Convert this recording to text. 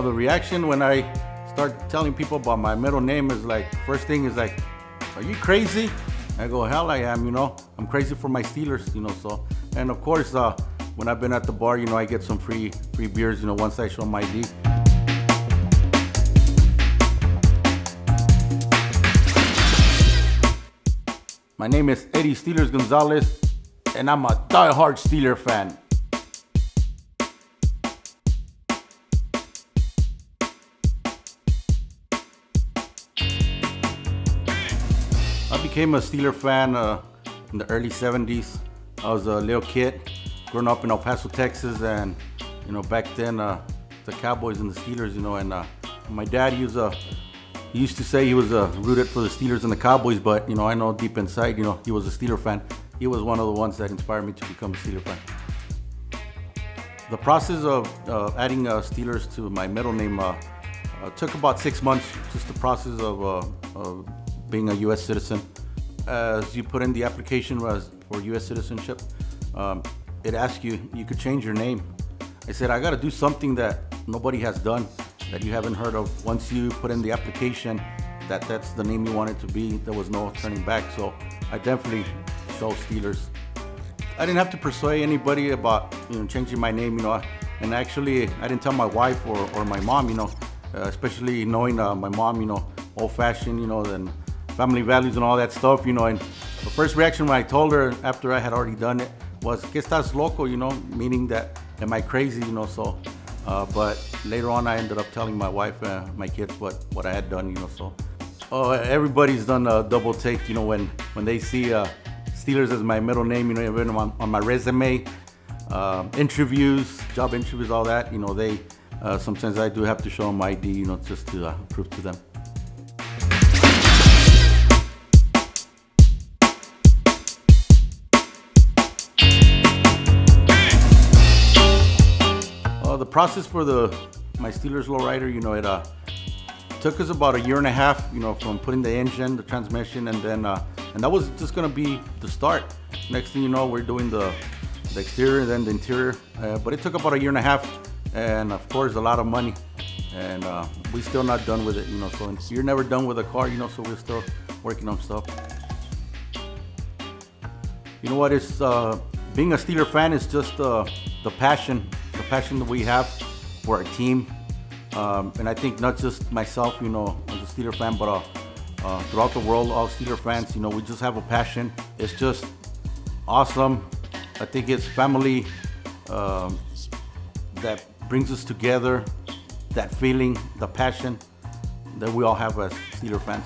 the reaction when I start telling people about my middle name is like, first thing is like, are you crazy? I go, hell I am, I'm crazy for my Steelers, so. And of course, when I've been at the bar, I get some free beers, once I show my ID. My name is Eddie Steelers Gonzalez, and I'm a diehard Steeler fan. I became a Steeler fan in the early 70s. I was a little kid growing up in El Paso, Texas, and back then the Cowboys and the Steelers, and my dad, he used to say he was rooted for the Steelers and the Cowboys, but I know deep inside, he was a Steeler fan. He was one of the ones that inspired me to become a Steeler fan. The process of adding Steelers to my middle name took about 6 months, just the process of being a U.S. citizen. As you put in the application for U.S. citizenship, it asks you could change your name. I said, I got to do something that nobody has done, that you haven't heard of. Once you put in the application that's the name you want it to be, there was no turning back. So I definitely chose Steelers. I didn't have to persuade anybody about changing my name, and actually I didn't tell my wife or my mom, especially knowing my mom, old-fashioned, and family values and all that stuff, and the first reaction when I told her after I had already done it was, ¿Qué estás loco? Meaning that, am I crazy? So, but later on I ended up telling my wife, my kids what I had done, so. Oh, everybody's done a double take, when they see Steelers as my middle name, even on my resume, interviews, job interviews, all that, they, sometimes I do have to show them my ID, just to prove to them. The process for my Steelers lowrider, it took us about 1.5 years, from putting the engine, the transmission, and then and that was just gonna be the start. Next thing you know, we're doing the exterior and then the interior, but it took about 1.5 years, and of course a lot of money, and we're still not done with it, so you're never done with a car, so we're still working on stuff. You know what, it's being a Steeler fan is just the passion that we have for our team, and I think not just myself, as a Steeler fan, but throughout the world, all Steeler fans, we just have a passion. It's just awesome. I think it's family that brings us together, that feeling, the passion that we all have as Steeler fans.